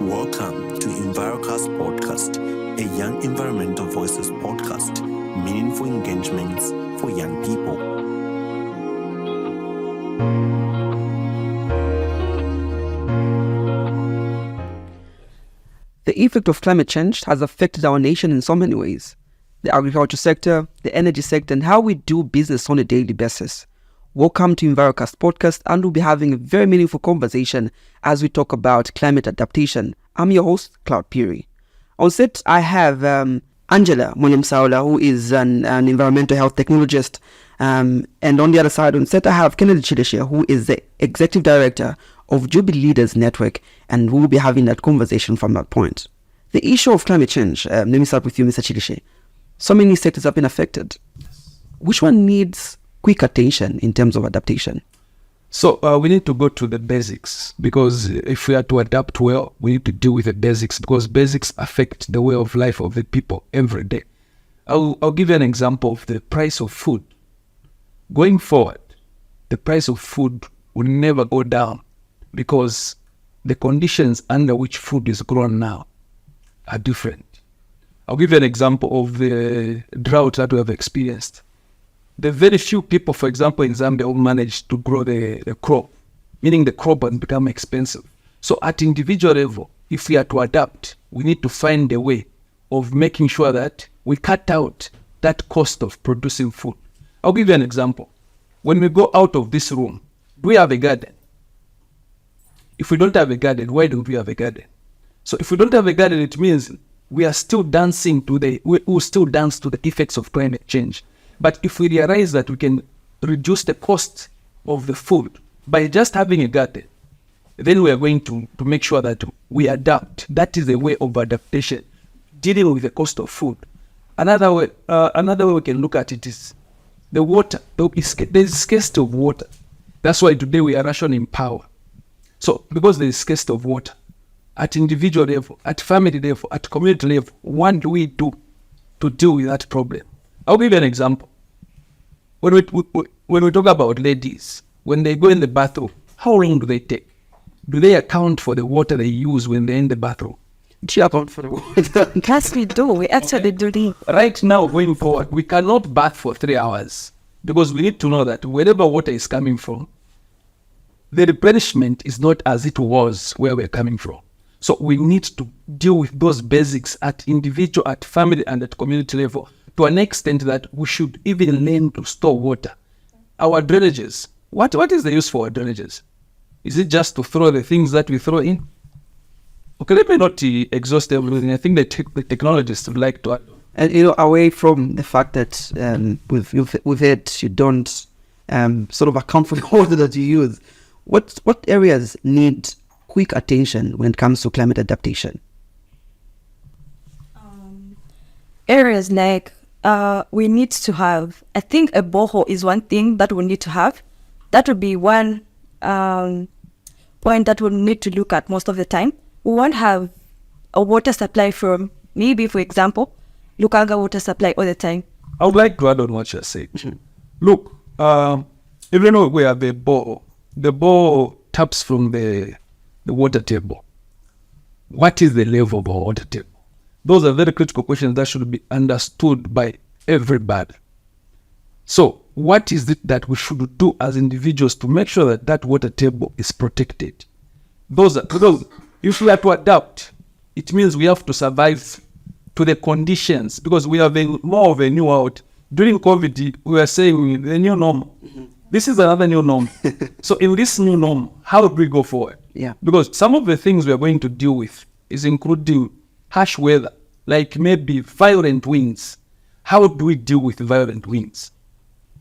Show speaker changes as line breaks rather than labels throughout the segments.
Welcome to EnviroCast Podcast, a Young Environmental Voices podcast, meaningful engagements for young people.
The effect of climate change has affected our nation in so many ways. The agriculture sector, the energy sector, and how we do business on a daily basis. Welcome to EnviroCast Podcast, and we'll be having a very meaningful conversation as we talk about climate adaptation. I'm your host, Cloud Peary. On set, I have Angela Munyamsaula, who is an environmental health technologist. And on the other side on set, I have Kennedy Chideshe, who is the Executive Director of Jubilee Leaders Network, and we'll be having that conversation from that point. The issue of climate change, let me start with you, Mr. Chideshe. So many sectors have been affected. Which one needs quick attention in terms of adaptation?
So we need to go to the basics, because if we are to adapt well, we need to deal with the basics, because basics affect the way of life of the people every day. I'll give you an example of the price of food. Going forward, the price of food will never go down, because the conditions under which food is grown now are different. I'll give you an example of the drought that we have experienced. The very few people, for example, in Zambia, who managed to grow the crop, meaning the crop has become expensive. So at individual level, if we are to adapt, we need to find a way of making sure that we cut out that cost of producing food. I'll give you an example. When we go out of this room, do we have a garden? If we don't have a garden, why don't we have a garden? So if we don't have a garden, it means we are still dancing we will still dance to the effects of climate change. But if we realize that we can reduce the cost of the food by just having a garden, then we are going to make sure that we adapt. That is a way of adaptation, dealing with the cost of food. Another way we can look at it is the water. There is scarcity of water. That's why today we are rationing power. So because there is scarcity of water, at individual level, at family level, at community level, what do we do to deal with that problem? I'll give you an example. When we talk about ladies, when they go in the bathroom, how long do they take? Do they account for the water they use when they're in the bathroom?
Do you account for the water?
Yes, we do. We actually do.
Right now, going forward, we cannot bath for 3 hours, because we need to know that wherever water is coming from, the replenishment is not as it was where we're coming from. So we need to deal with those basics at individual, at family, and at community level, to an extent that we should even learn to store water. Our drainages, what is the use for our drainages? Is it just to throw the things that we throw in? Okay, let me not exhaust everything. I think the technologists would like to add.
And away from the fact that with it you don't sort of account for the water that you use, what areas need quick attention when it comes to climate adaptation?
Areas like we need to have, I think a borehole is one thing that we need to have. That would be one point that we'll need to look at most of the time. We won't have a water supply from, maybe for example, Lukanga water supply all the time.
I would like to add on what you're saying. Look, even though we have a borehole, the borehole taps from the water table. What is the level of our water table? Those are very critical questions that should be understood by everybody. So what is it that we should do as individuals to make sure that that water table is protected? Because if we are to adapt, it means we have to survive to the conditions, because we have more of a new world. During COVID, we were saying the new normal. This is another new norm. So in this new norm, how do we go forward?
Yeah.
Because some of the things we are going to deal with is including harsh weather, like maybe violent winds. How do we deal with violent winds?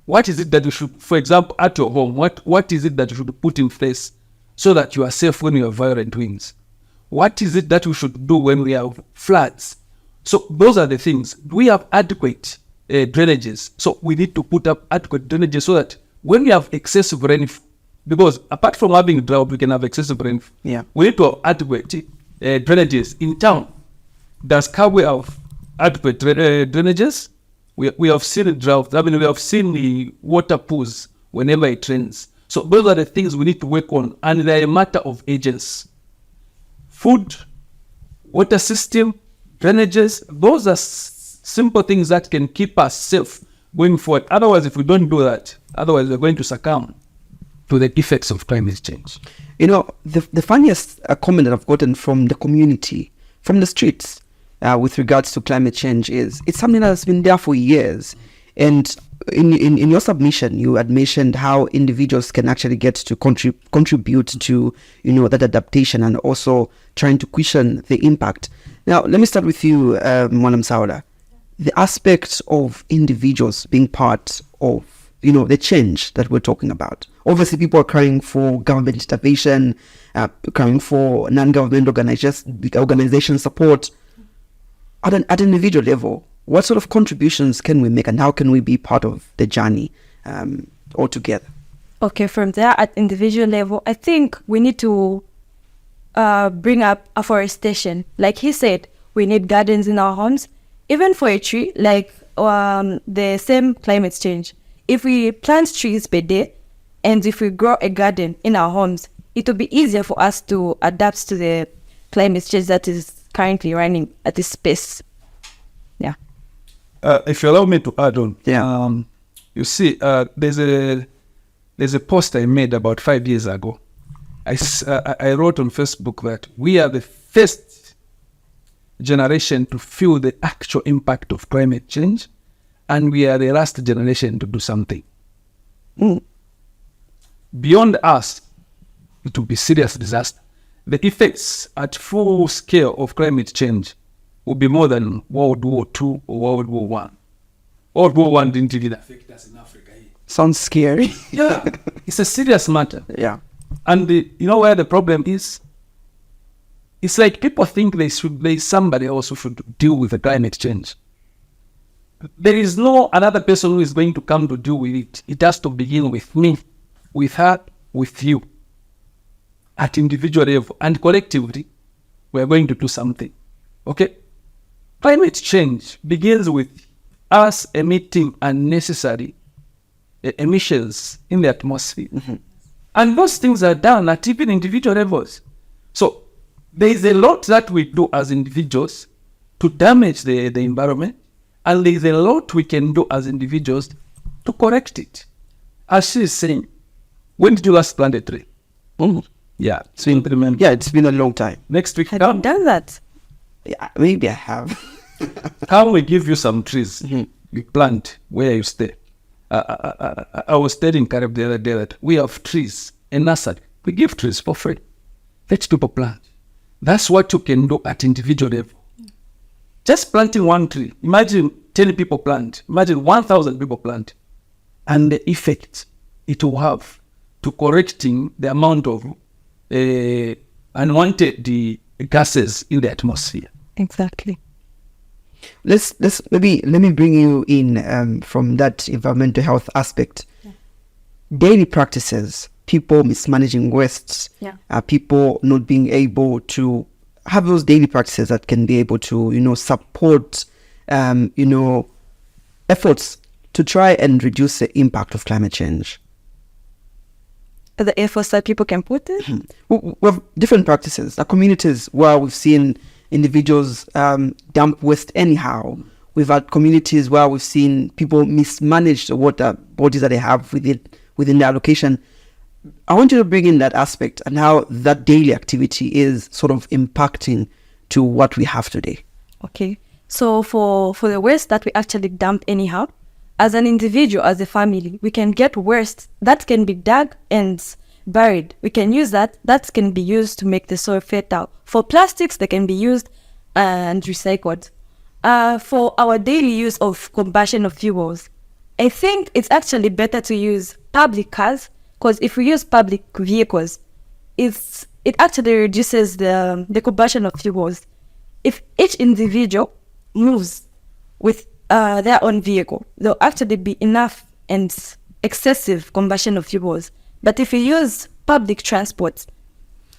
What is it that you should, for example, at your home, what is it that you should put in place so that you are safe when you have violent winds? What is it that we should do when we have floods? So those are the things. Do we have adequate drainages? So we need to put up adequate drainages so that when we have excessive rainfall, because apart from having drought, we can have excessive rainfall.
Yeah.
We need to have adequate drainages in town. Does Kabwe have adequate drainages? We have seen drought. I mean, we have seen the water pools whenever it rains. So those are the things we need to work on, and they're a matter of agency. Food water system, drainages. Those are simple things that can keep us safe going forward. Otherwise, if we don't do that, otherwise we're going to succumb to the effects of climate change.
You know, the funniest comment that I've gotten from the community, from the streets, with regards to climate change is it's something that has been there for years. And in your submission, you had mentioned how individuals can actually get to contribute to, you know, that adaptation and also trying to cushion the impact. Now, let me start with you, Mwanam Sauda. The aspect of individuals being part of, you know, the change that we're talking about. Obviously, people are crying for government intervention, crying for non-government organization support. At an individual level, what sort of contributions can we make and how can we be part of the journey altogether?
Okay, from there at individual level, I think we need to bring up afforestation. Like he said, we need gardens in our homes. Even for a tree, like the same climate change. If we plant trees per day and if we grow a garden in our homes, it will be easier for us to adapt to the climate change that is currently running at this pace. Yeah.
If you allow me to add on,
Yeah.
You see, there's a post I made about 5 years ago. I wrote on Facebook that we are the first generation to feel the actual impact of climate change, and we are the last generation to do something. Beyond us, it will be serious disaster. The effects at full scale of climate change will be more than World War II or World War One. World War One didn't even affect us in Africa.
Sounds scary.
Yeah, it's a serious matter.
Yeah.
And you know where the problem is? It's like people think there's somebody else who should deal with the climate change. There is no another person who is going to come to deal with it. It has to begin with me, with her, with you. At individual level and collectively, we are going to do something. Okay? Climate change begins with us emitting unnecessary emissions in the atmosphere. Mm-hmm. And those things are done at even individual levels. So there is a lot that we do as individuals to damage the environment, and there is a lot we can do as individuals to correct it. As she is saying, when did you last plant a tree?
Mm-hmm.
Yeah, so implement.
Yeah, it's been a long time.
Next week,
Have you done that?
Yeah, maybe I have.
How we give you some trees,
Mm-hmm.
you plant where you stay. I was telling Karib the other day that we have trees in nursery. We give trees for free. Let people plant. That's what you can do at individual level. Just planting one tree. Imagine 10 people plant. Imagine 1,000 people plant. And the effect it will have to correcting the amount of unwanted gases in the atmosphere.
Exactly.
Let's let me bring you in from that environmental health aspect.
Yeah.
Daily practices, people mismanaging wastes, people not being able to have those daily practices that can be able to, you know, support, efforts to try and reduce the impact of climate change.
The efforts that people can put in?
We have different practices. There are communities where we've seen individuals dump waste anyhow. We've had communities where we've seen people mismanage the water bodies that they have within their location. I want you to bring in that aspect and how that daily activity is sort of impacting to what we have today.
Okay. So for the waste that we actually dump anyhow, as an individual, as a family, we can get waste that can be dug and buried. We can use that. That can be used to make the soil fertile. For plastics, they can be used and recycled. For our daily use of combustion of fuels, I think it's actually better to use public cars, because if we use public vehicles, it actually reduces the combustion of fuels. If each individual moves with their own vehicle, there'll actually be enough and excessive combustion of fuels. But if you use public transport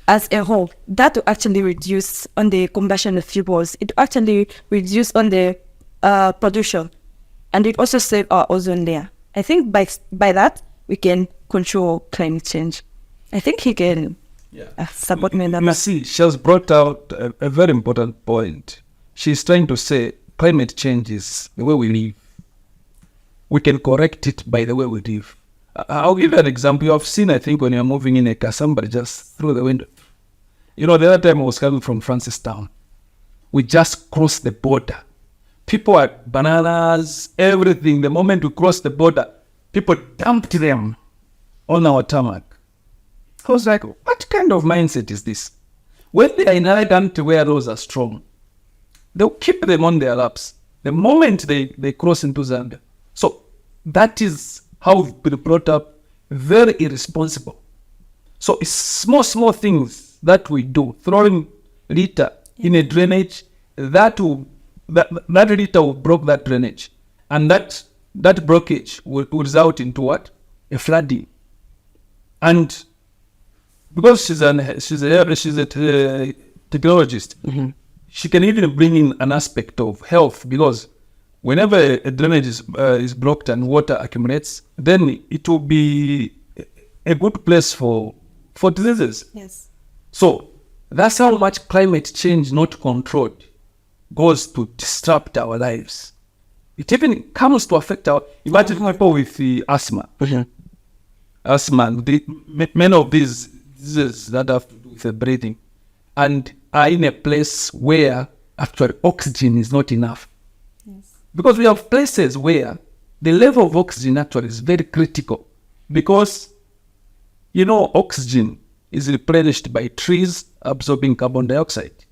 as a whole, that will actually reduce on the combustion of fuels. It will actually reduce on the pollution, and it also save our ozone layer. I think by that we can control climate change. I think he can support me in that.
You see, she has brought out a very important point. She's trying to say climate change is the way we live. We can correct it by the way we live. I'll give you an example. You have seen, I think, when you're moving in a car, somebody just threw the window. The other time I was coming from Francistown, we just crossed the border. People had bananas, everything. The moment we crossed the border, people dumped them on our tarmac. I was like, what kind of mindset is this? When they are in a country where laws are strong, they'll keep them on their laps the moment they cross into Zambia. So that is how we've been brought up, very irresponsible. So it's small things that we do. Throwing litter in a drainage, that litter will block that drainage. And that blockage will result into what? A flooding. And because she's a technologist, she can even bring in an aspect of health, because whenever a drainage is blocked and water accumulates, then it will be a good place for diseases.
Yes.
So that's how much climate change not controlled goes to disrupt our lives. It even comes to affect imagine people with the asthma. Asthma, many of these diseases that have to do with the breathing, and are in a place where actually oxygen is not enough. Because we have places where the level of oxygen actually is very critical, because oxygen is replenished by trees absorbing carbon dioxide.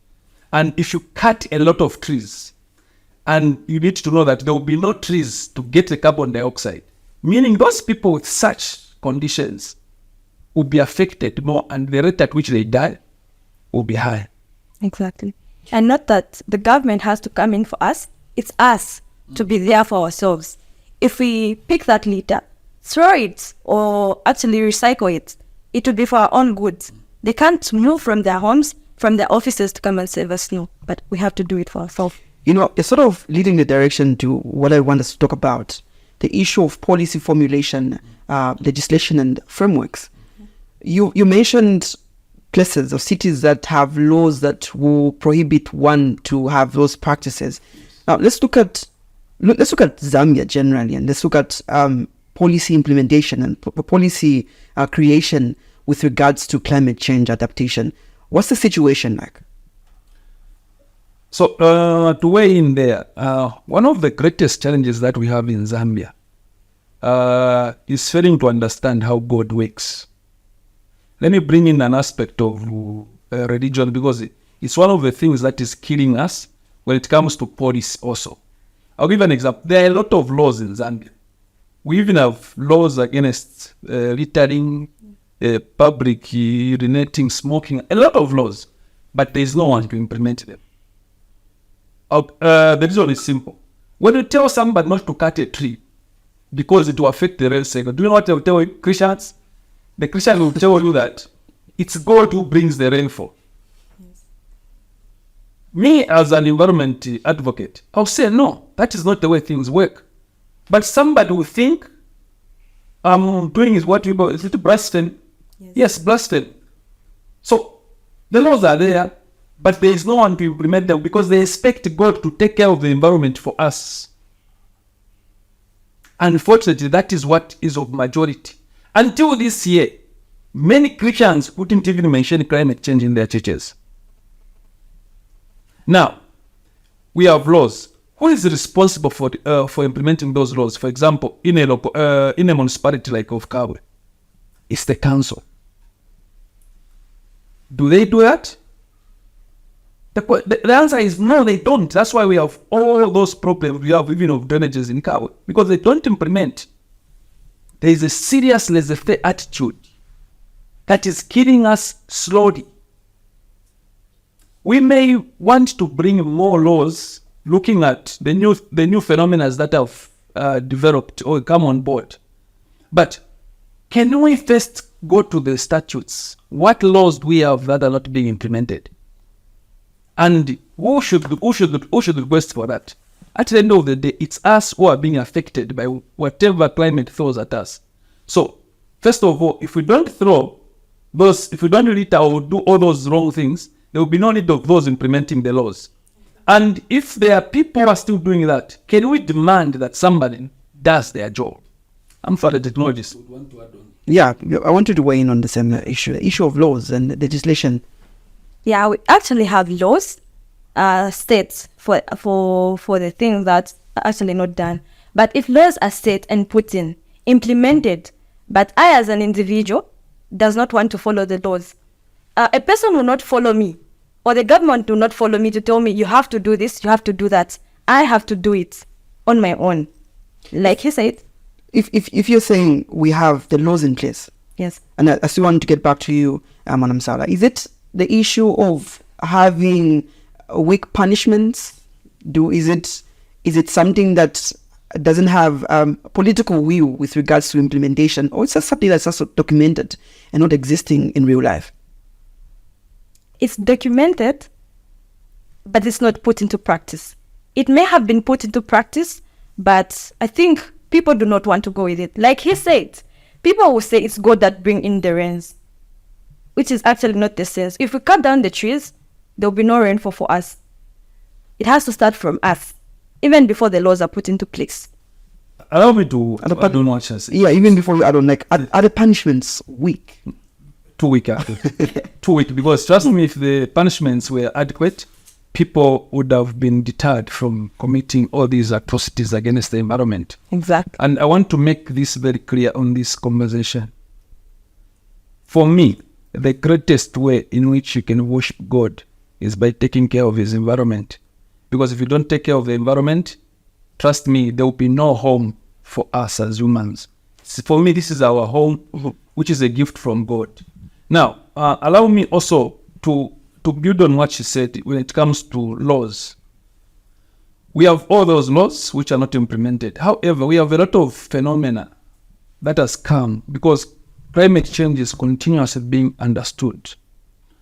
And if you cut a lot of trees, and you need to know that there will be no trees to get the carbon dioxide, meaning those people with such conditions will be affected more, and the rate at which they die will be high.
Exactly. And not that the government has to come in for us, it's us to be there for ourselves. If we pick that litter, throw it, or actually recycle it, it would be for our own good. They can't move from their homes, from their offices to come and save us, no. But we have to do it for ourselves.
It's sort of leading the direction to what I want us to talk about, the issue of policy formulation, legislation and frameworks. You mentioned places or cities that have laws that will prohibit one to have those practices. Now let's look at Zambia generally, and let's look at policy implementation and policy creation with regards to climate change adaptation. What's the situation like?
So to weigh in there, one of the greatest challenges that we have in Zambia is failing to understand how God works. Let me bring in an aspect of religion, because it's one of the things that is killing us when it comes to policy also. I'll give an example. There are a lot of laws in Zambia. We even have laws against littering, public urinating, smoking, a lot of laws, but there is no one to implement them. The reason is simple. When you tell somebody not to cut a tree because it will affect the rain cycle, do you know what they'll tell you, Christians? The Christian will tell you that it's God who brings the rainfall. Yes. Me, as an environment advocate, I'll say, no, that is not the way things work. But somebody will think I'm doing is what we call, is it blasphemy? Yes, blasphemy. So the laws are there, but there is no one to implement them, because they expect God to take care of the environment for us. Unfortunately, that is what is of majority. Until this year, many Christians couldn't even mention climate change in their churches. Now, we have laws. Who is responsible for implementing those laws? For example, in a municipality like of Kabwe, it's the council. Do they do that? The answer is no, they don't. That's why we have all those problems we have even of drainages in Kabwe, because they don't implement. There is a serious laissez-faire attitude that is killing us slowly. We may want to bring more laws looking at the new phenomena that have developed or come on board. But can we first go to the statutes? What laws do we have that are not being implemented? And who should request for that? At the end of the day, it's us who are being affected by whatever climate throws at us. So, first of all, if we don't throw those, if we don't litter or do all those wrong things, there will be no need of those implementing the laws. And if there are people who are still doing that, can we demand that somebody does their job? I'm for the technologists.
Yeah, I wanted to weigh in on the same issue, the issue of laws and legislation.
Yeah, we actually have laws, states for the things that are actually not done. But if laws are set and put in, implemented, but I as an individual does not want to follow the laws, a person will not follow me, or the government will not follow me to tell me you have to do this, you have to do that. I have to do it on my own. Like he said.
If you're saying we have the laws in place,
Yes.
and I still want to get back to you, Madam Sala, is it the issue of having weak punishments? Is it something that doesn't have political will with regards to implementation, or it's just something that's also documented and not existing in real life?
It's documented, but it's not put into practice. It may have been put into practice, but I think people do not want to go with it. Like he said, people will say it's God that bring in the rains, which is actually not the sense. If we cut down the trees, there will be no rainfall for us. It has to start from us, even before the laws are put into place.
Allow me to add on what you say.
Yeah, even before we add on, like, are the punishments weak?
Too weak, too weak. Because trust me, if the punishments were adequate, people would have been deterred from committing all these atrocities against the environment.
Exactly.
And I want to make this very clear on this conversation. For me, the greatest way in which you can worship God is by taking care of his environment. Because if you don't take care of the environment, trust me, there will be no home for us as humans. For me, this is our home, which is a gift from God. Now, allow me also to build on what she said when it comes to laws. We have all those laws which are not implemented. However, we have a lot of phenomena that has come because climate change is continuously being understood.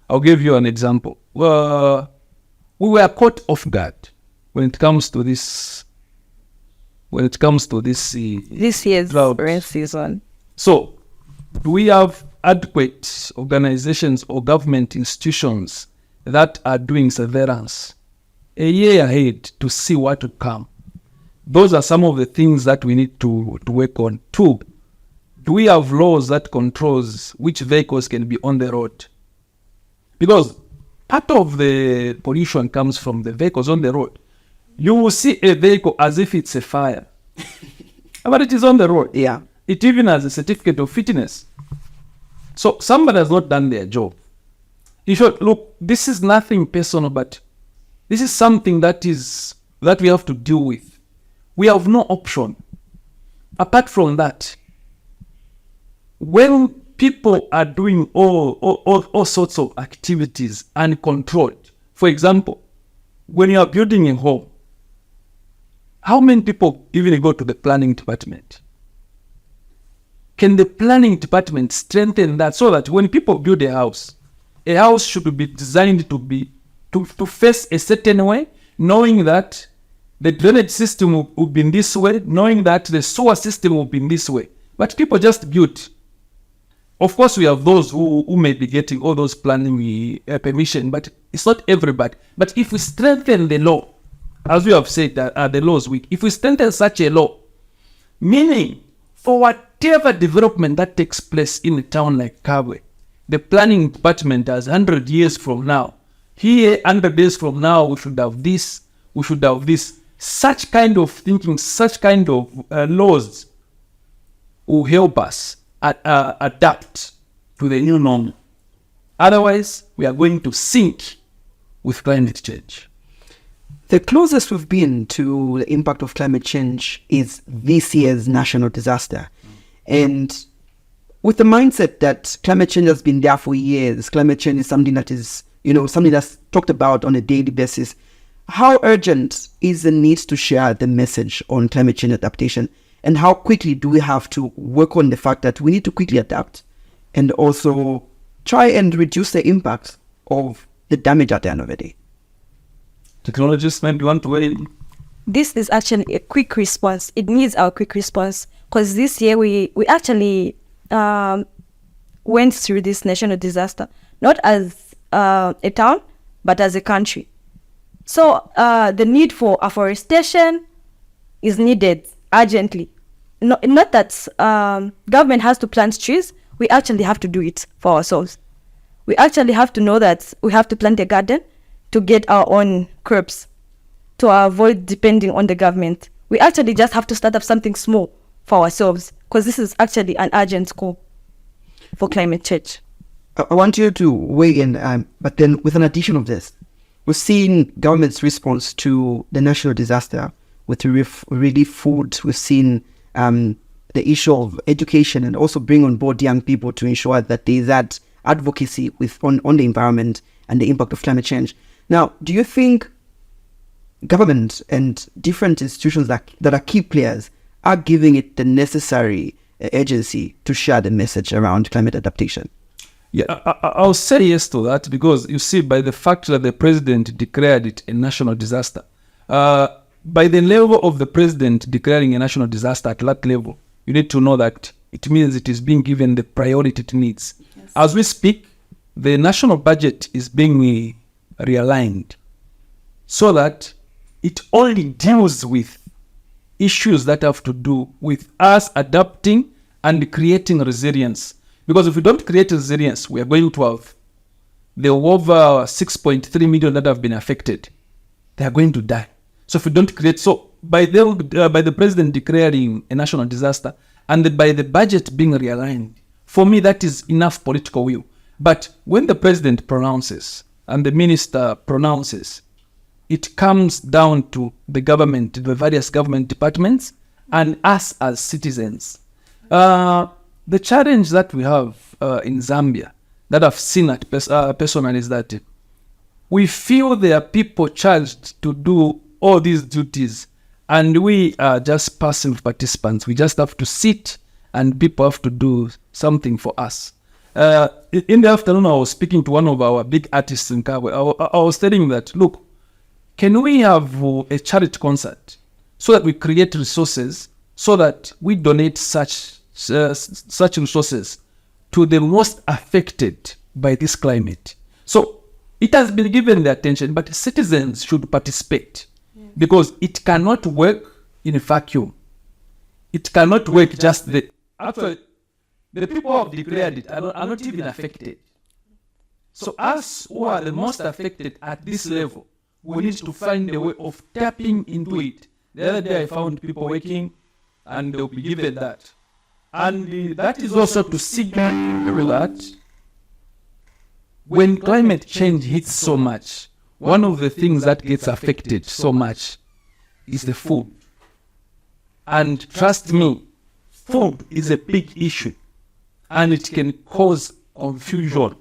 I'll give you an example. We were caught off guard when it comes to this.
This year's
drought.
rain season.
So, do we have adequate organizations or government institutions that are doing surveillance a year ahead to see what will come? Those are some of the things that we need to work on. 2, do we have laws that controls which vehicles can be on the road? Because part of the pollution comes from the vehicles on the road. You will see a vehicle as if it's a fire, but it is on the road.
Yeah.
It even has a certificate of fitness. So somebody has not done their job. You should look, this is nothing personal, but this is something that we have to deal with. We have no option. Apart from that, when people are doing all sorts of activities uncontrolled, for example, when you are building a home, how many people even go to the planning department? Can the planning department strengthen that so that when people build a house should be designed to face a certain way, knowing that the drainage system will be in this way, knowing that the sewer system will be in this way. But people just build. Of course, we have those who may be getting all those planning permission, but it's not everybody. But if we strengthen the law, as we have said, that the law is weak, if we strengthen such a law, meaning for whatever development that takes place in a town like Kabwe, the planning department has 100 years from now, here 100 years from now, we should have this, we should have this. Such kind of thinking, such kind of laws will help us adapt to the new normal. Otherwise, we are going to sink with climate change.
The closest we've been to the impact of climate change is this year's national disaster. And with the mindset that climate change has been there for years, climate change is something that is, something that's talked about on a daily basis. How urgent is the need to share the message on climate change adaptation? And how quickly do we have to work on the fact that we need to quickly adapt and also try and reduce the impact of the damage at the end of the day?
Technologists maybe want to weigh in.
This is actually a quick response. It needs our quick response because this year we actually went through this national disaster, not as a town, but as a country. So the need for afforestation is needed urgently. Not that government has to plant trees, we actually have to do it for ourselves. We actually have to know that we have to plant a garden to get our own crops, to avoid depending on the government. We actually just have to start up something small for ourselves, because this is actually an urgent call for climate change.
I want you to weigh in, but then with an addition of this, we've seen government's response to the national disaster with relief food. We've seen the issue of education and also bring on board young people to ensure that there is that advocacy on the environment and the impact of climate change. Now, do you think government and different institutions that are key players are giving it the necessary agency to share the message around climate adaptation?
Yeah, I'll say yes to that, because you see, by the fact that the president declared it a national disaster, by the level of the president declaring a national disaster at that level, you need to know that it means it is being given the priority it needs. Yes. As we speak, the national budget is being realigned so that it only deals with issues that have to do with us adapting and creating resilience. Because if we don't create resilience, we are going to have the over 6.3 million that have been affected. They are going to die. So if we don't create, so by the president declaring a national disaster and by the budget being realigned, for me that is enough political will. But when the president pronounces and the minister pronounces, it comes down to the government, the various government departments, and us as citizens. The challenge that we have in Zambia, that I've seen at personally, is that we feel there are people charged to do all these duties, and we are just passive participants. We just have to sit, and people have to do something for us. In the afternoon, I was speaking to one of our big artists in Kabwe. I was telling him that, look, can we have a charity concert so that we create resources so that we donate such resources to the most affected by this climate? So it has been given the attention, but citizens should participate, because it cannot work in a vacuum. It cannot work just actually, the people who have declared it are not even affected. So us who are the most affected at this level, we need to find a way of tapping into it. The other day I found people working and they'll be given that. And that is also to signal that when climate change hits so much, one of the things that gets affected so much is the food. And trust me, food is a big issue and it can cause confusion.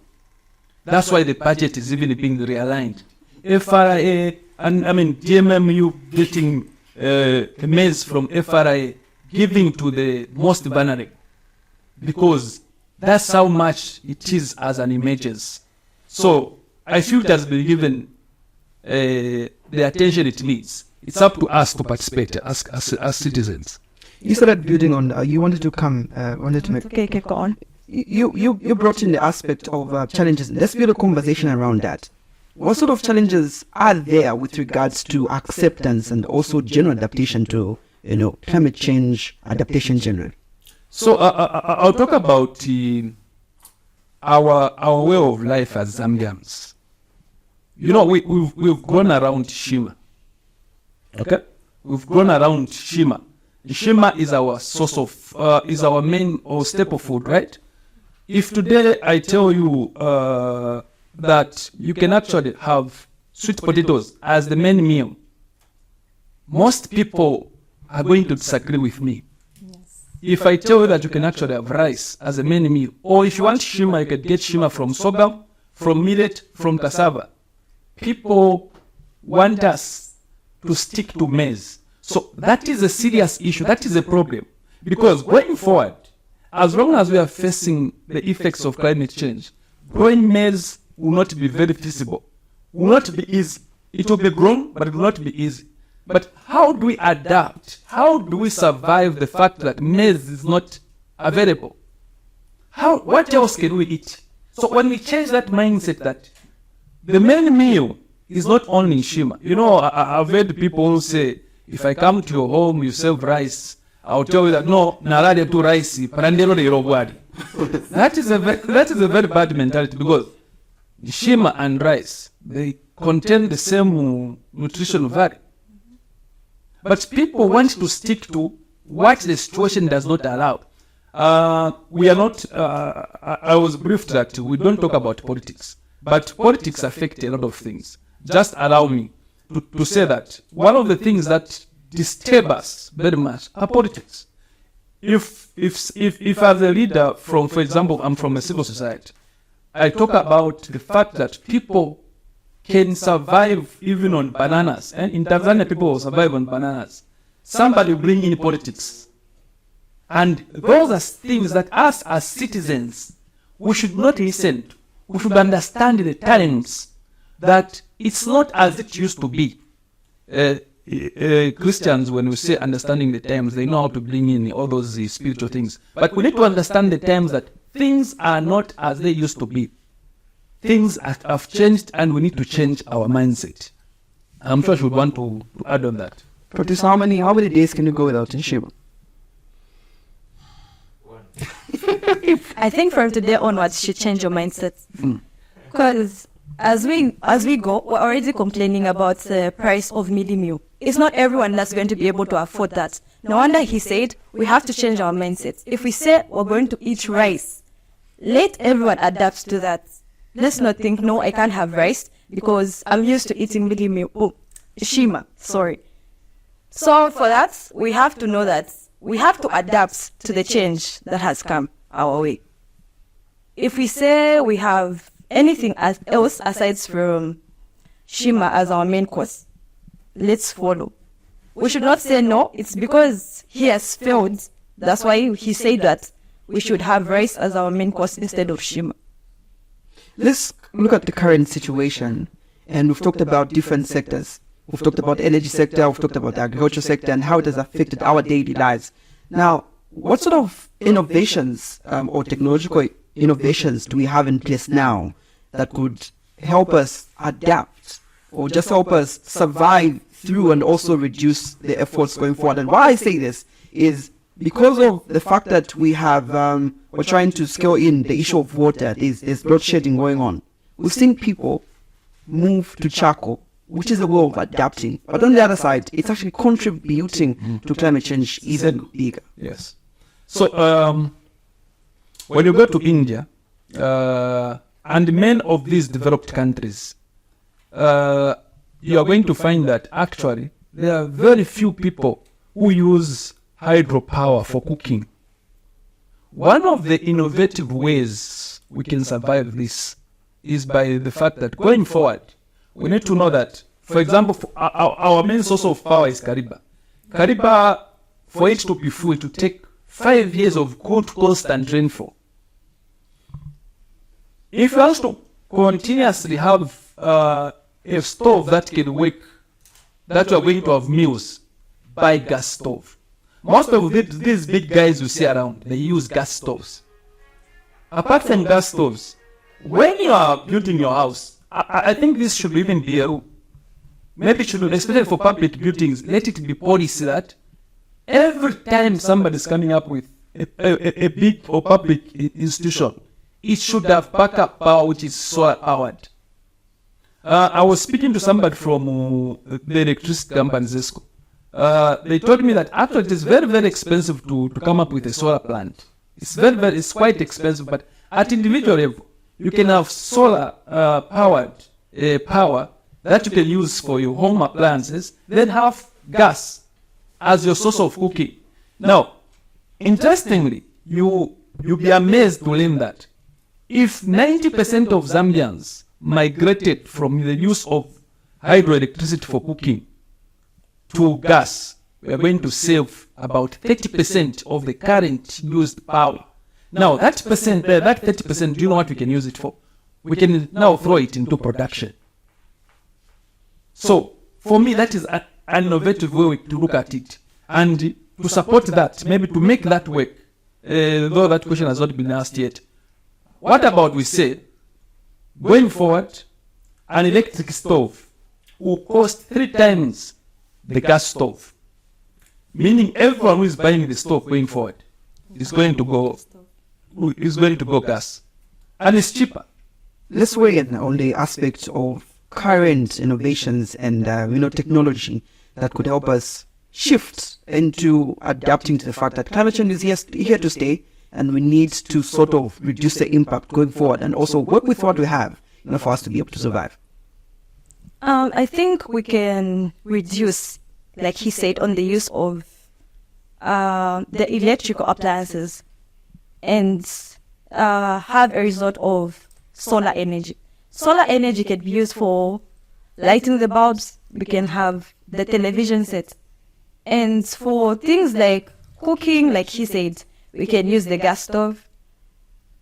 That's why the budget is even being realigned. FRA, and GMMU getting maize from FRA, giving to the most vulnerable, because that's how much it is as an emergency. So I feel it has been given the attention it needs. It's up to us to participate as citizens.
You started building on. You wanted to make.
Okay, go on.
You brought in the aspect of challenges. Let's build a conversation around that. What sort of challenges are there with regards to acceptance and also general adaptation to climate change, adaptation generally?
So I'll talk about our way of life as Zambians. We've gone around Shima. Okay, we've gone around Shima. Shima is our source of is our main or staple food, right? If today I tell you that you can actually have sweet potatoes as the main meal, most people are going to disagree with me. Yes. If I tell you that you can actually have rice as a main meal, or if you want shima, you can get shima from sorghum, from millet, from cassava. People want us to stick to maize. So that is a serious issue. That is a problem. Because going forward, as long as we are facing the effects of climate change, growing maize will not be very feasible. Will not be easy. It will be grown, but it will not be easy. But how do we adapt? How do we survive the fact that maize is not available? what else can we eat? So when we change that mindset that the main meal is not only Shima. You know, I've heard people who say, if I come to your home, you serve rice, I'll tell you that, no, narade tu rice, parandero de irogwadi. That is a very bad mentality, because Shima and rice, they contain the same nutritional value. But people want to stick to what the situation does not allow. We are not, I was briefed that we don't talk about politics, but politics affect a lot of things. Just allow me to say that one of the things that disturb us very much are politics. If as a leader from, for example, I'm from a civil society, I talk about the fact that people can survive even on bananas. And in Tanzania, people will survive on bananas. Somebody will bring in politics. And those are things that us as citizens, we should not listen to. We should understand the times that it's not as it used to be. Christians, when we say understanding the times, they know how to bring in all those spiritual things. But we need to understand the times that things are not as they used to be. Things have changed, and we need to change our mindset. I'm sure she would want to add on that.
Producer, how many days can you go without Shima?
I think from today onwards, she change your mindset. Because as we go, we're already complaining about the price of midi meal. It's not everyone that's going to be able to afford that. No wonder he said we have to change our mindset. If we say we're going to eat rice, let everyone adapt to that. Let's not think, no, I can't have rice because I'm used to eating midi meal. Oh, Shima, sorry. So for that, we have to know that we have to adapt to the change that has come our way. If we say we have anything else aside from Shima as our main course, let's follow. We should not say no, it's because he has failed. That's why he said that we should have rice as our main course instead of Shima.
Let's look at the current situation, and we've talked about different sectors. We've talked about the energy sector, we've talked about the agriculture sector, and how it has affected our daily lives. Now, what sort of innovations or technological innovations do we have in place now that could help us adapt or just help us survive through and also reduce the efforts going forward? And why I say this is because of the fact that we have, we're trying to scale in the issue of water. There's load shedding going on. We've seen people move to charcoal, which is a way of adapting. But on the other side, it's actually contributing to climate change even bigger.
Yes. So when you go to India and many of these developed countries, you are going to find that actually there are very few people who use hydropower for cooking. One of the innovative ways we can survive this is by the fact that going forward, we need to know that, for example, our main source of power is Kariba. Kariba, for it to be full, to take 5 years of good constant rainfall. If you have to continuously have a stove that can work, that we are going to have meals by gas stove. Most of these big guys you see around, they use gas stoves. Apart from gas stoves, when you are building your house, I think this should even be a rule. Maybe it should, especially for public buildings, let it be policy that every time somebody is coming up with a big or public institution, it should have backup power which is solar powered. I was speaking to somebody from the electricity company Zesco. They told me that actually it is very, very expensive to come up with a solar plant. It's quite expensive, but at individual level, you can have solar powered power that you can use for your home appliances, then have gas as your source of cooking. Now, interestingly, you'll be amazed to learn that if 90% of Zambians migrated from the use of hydroelectricity for cooking to gas, we are going to save about 30% of the current used power. Now, that 30%, do you know what we can use it for? We can now throw it into production. So, for me, that is an innovative way to look at it. And to support that, maybe to make that work, though that question has not been asked yet. What about we say, going forward, an electric stove will cost 3 times the gas stove, meaning everyone who is buying the stove going forward is going to go gas, and it's cheaper.
Let's weigh in on the aspect of current innovations and technology that could help us shift into adapting to the fact that climate change is here to stay, and we need to sort of reduce the impact going forward and also work with what we have for us to be able to survive.
I think we can reduce, like he said, on the use of the electrical appliances and have a resort of solar energy. Solar energy can be used for lighting the bulbs. We can have the television set. And for things like cooking, like he said, we can use the gas stove.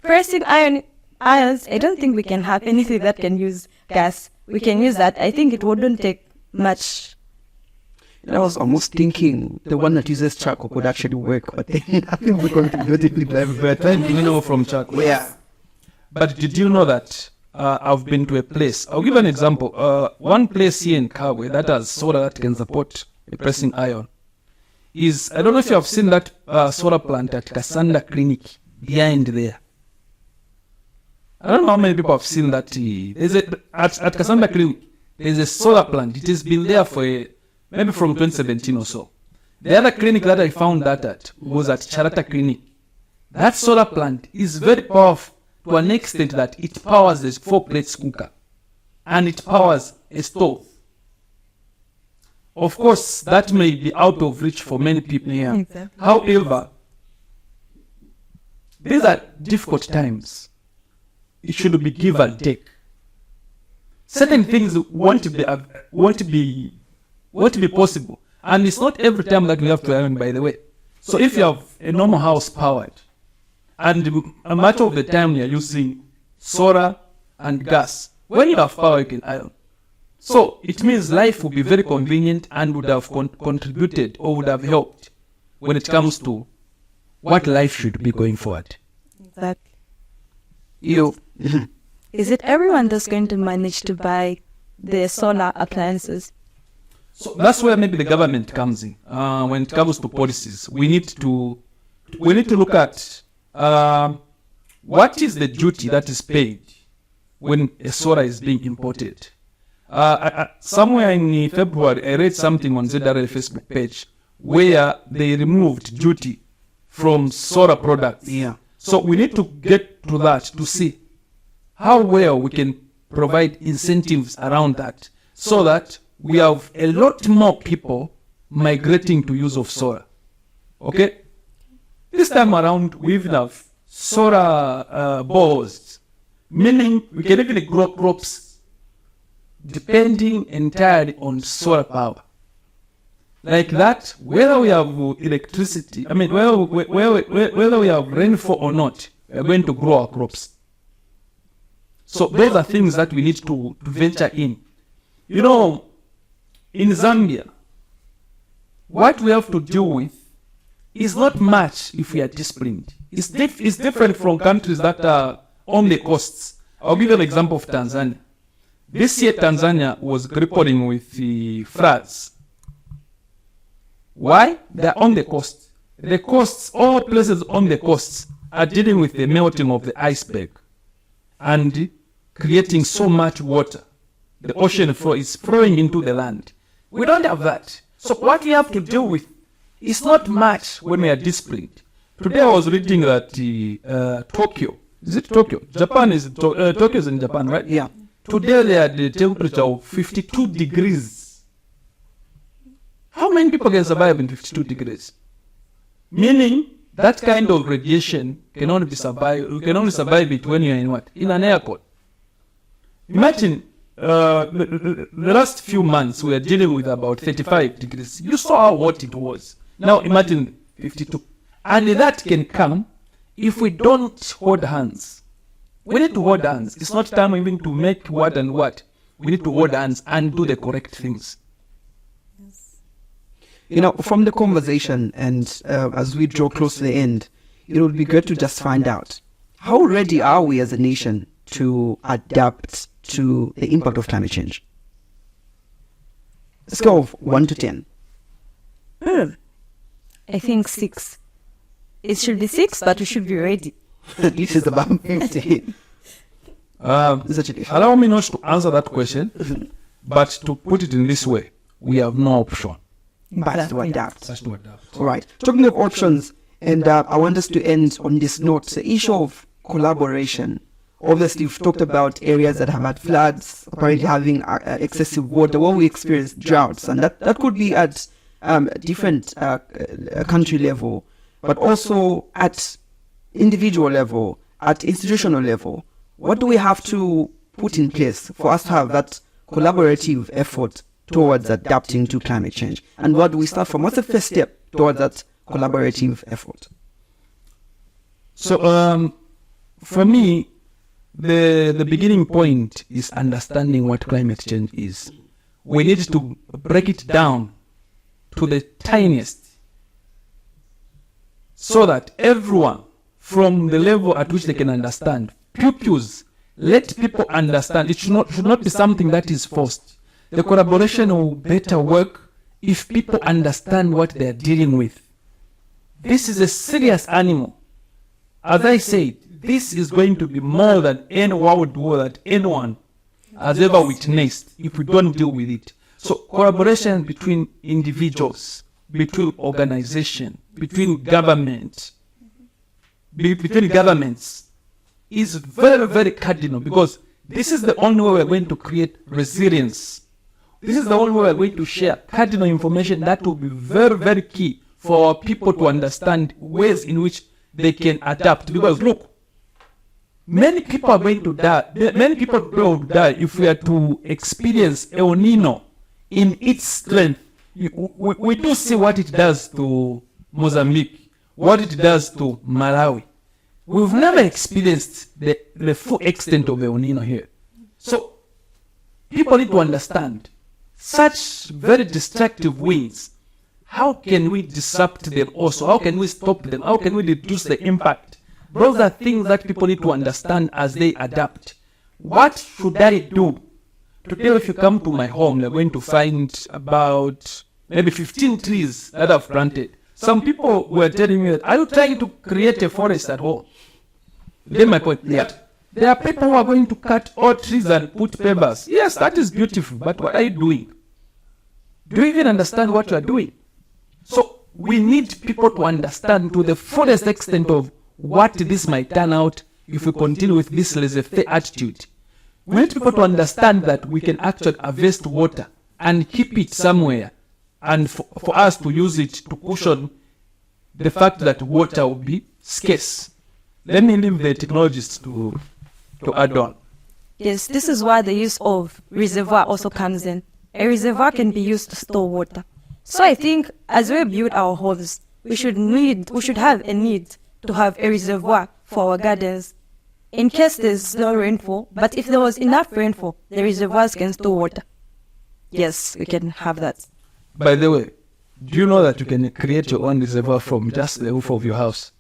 Pressing irons, I don't think we can have anything that can use gas. We can use that. I think it wouldn't take much.
I was almost thinking the one that uses charcoal could actually work, but then I think we're going to do it
from charcoal.
Yeah.
But did you know that I've been to a place? I'll give an example. One place here in Kabwe that has solar that can support a pressing iron is, I don't know if you have seen that solar plant at Kasanda Clinic behind there. I don't know how many people have seen that. At Kasanda Clinic, there's a solar plant. It has been there for maybe from 2017 or so. The other clinic that I found that at was at Charata Clinic. That solar plant is very powerful to an extent that it powers a 4-plate cooker and it powers a stove. Of course, that may be out of reach for many people here.
Exactly.
However, these are difficult times. It should be give and take. Certain things won't be possible, and it's not every time that we have to iron. By the way, so if you have a normal house powered, and a matter of the time you're using solar and gas, when you have power, you can iron. So it means life will be very convenient and would have contributed or would have helped when it comes to what life should be going forward.
Exactly. Is it everyone that's going to manage to buy the solar appliances?
So that's where maybe the government comes in. When it comes to policies, we need to look at what is the duty that is paid when a solar is being imported. Somewhere in February, I read something on ZRL Facebook page where they removed duty from solar products.
Yeah.
So we need to get to that to see how well we can provide incentives around that so that we have a lot more people migrating to use of solar. Okay? This time around, we even have solar balls, meaning we can even grow crops depending entirely on solar power. Like that, whether we have electricity, whether we have rainfall or not, we are going to grow our crops. So those are things that we need to venture in. You know, in Zambia, what we have to deal with is not much if we are disciplined. It's different from countries that are on the coasts. I'll give you an example of Tanzania. This year, Tanzania was grappling with the floods. Why? They're on the coast. The coasts, all places on the coasts, are dealing with the melting of the iceberg and creating so much water. The ocean floor is flowing into the land. We don't have that. So what we have to deal with is not much when we are disciplined. Today I was reading that Tokyo, is it Tokyo? Japan is, Tokyo is in Japan, right?
Yeah.
Today they had the temperature of 52 degrees. How many people can survive in 52 degrees? Meaning that kind of radiation can only survive it when you're in what? In an airport. Imagine the last few months we are dealing with about 35 degrees. You saw how hot it was. Now imagine 52. And that can come if we don't hold hands. We need to hold hands. It's not time even to make what and what. We need to hold hands and do the correct things.
From the conversation and as we draw close to the end, it would be good to just find out, how ready are we as a nation to adapt to the impact of climate change? Scale of 1 to 10.
I think 6. It should be 6, but we should be ready.
It is about 50.
Allow me not to answer that question, but to put it in this way, we have no option.
But to adapt.
That's to adapt.
All right. Talking of options, and I want us to end on this note, the issue of collaboration. Obviously, we've talked about areas that have had floods, apparently having excessive water, where we experience droughts, and that could be at different country level, but also at individual level, at institutional level. What do we have to put in place for us to have that collaborative effort towards adapting to climate change? And where do we start from? What's the first step towards that collaborative effort?
So, for me, the beginning point is understanding what climate change is. We need to break it down to the tiniest, so that everyone, from the level at which they can understand, pupils, let people understand. It should not be something that is forced. The collaboration will better work if people understand what they are dealing with. This is a serious animal. As I said, this is going to be more than any world war that anyone has ever witnessed if we don't deal with it. So collaboration between individuals, between organizations, between governments is very, very cardinal, because this is the only way we're going to create resilience. This is the only way we're going to share cardinal information that will be very, very key for our people to understand ways in which they can adapt. Because look, many people are going to die. Many people will die if we are to experience El Nino in its strength. We do see what it does to Mozambique, what it does to Malawi. We've never experienced the full extent of El Nino here. So people need to understand such very destructive winds. How can we disrupt them also? How can we stop them? How can we reduce the impact? Those are things that people need to understand as they adapt. What should I do? Today, if you come to my home, you're going to find about maybe 15 trees that I've planted. Some people were telling me that, are you trying to create a forest at home? Get my point? Yeah. There are people who are going to cut all trees and put pebbles. Yes, that is beautiful, but what are you doing? Do you even understand what you are doing? So we need people to understand to the fullest extent of what this might turn out if we continue with this laissez-faire attitude. We need people to understand that we can actually harvest water and keep it somewhere, and for us to use it to cushion the fact that water will be scarce. Let me leave the technologists to add on.
Yes, this is why the use of reservoir also comes in. A reservoir can be used to store water. So I think as we build our homes, we should have a need to have a reservoir for our gardens. In case there's no rainfall, but if there was enough rainfall, the reservoirs can store water. Yes, we can have that.
By the way, do you know that you can create your own reservoir from just the roof of your house?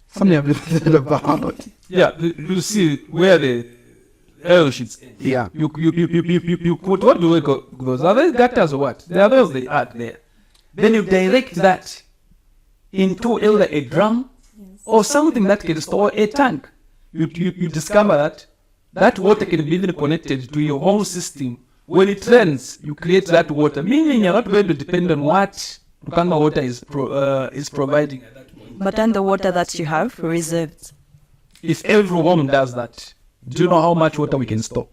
Something I've heard about.
Yeah, you see where the air sheets.
Yeah.
You put, what do we call those? Are they gutters or what? There are those they add there. Then you direct that into either a drum or something that can store a tank. You discover that water can be connected to your whole system. When it rains, you create that water, meaning you're not going to depend on what Rukanga water is providing at that point.
But then the water that you have reserved.
If every home does that, do you know how much water we can store?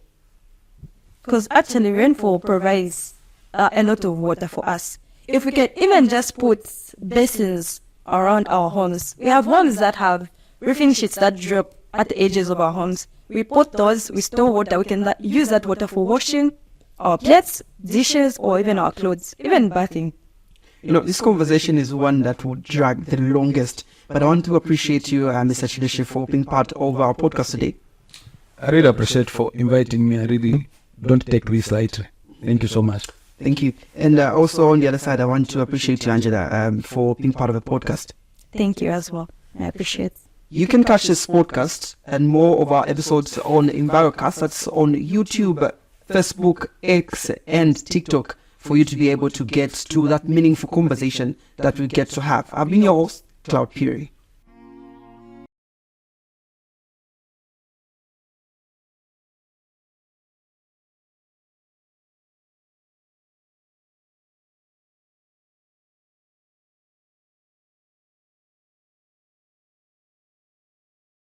Because actually rainfall provides a lot of water for us. If we can even just put basins around our homes. We have homes that have roofing sheets that drop at the edges of our homes. We put those, we store water, we can use that water for washing our plates, dishes, or even our clothes, even bathing.
You know, this conversation is one that would drag the longest, but I want to appreciate you, Mr. Chileshi, for being part of our podcast today.
I really appreciate for inviting me. I really don't take this lightly. Thank you so much.
Thank you. And also on the other side, I want to appreciate you, Angela, for being part of the podcast.
Thank you as well. I appreciate it.
You can catch this podcast and more of our episodes on Envirocast. That's on YouTube, Facebook, X, and TikTok for you to be able to get to that meaningful conversation that we get to have. I've been your host, Cloud Puri.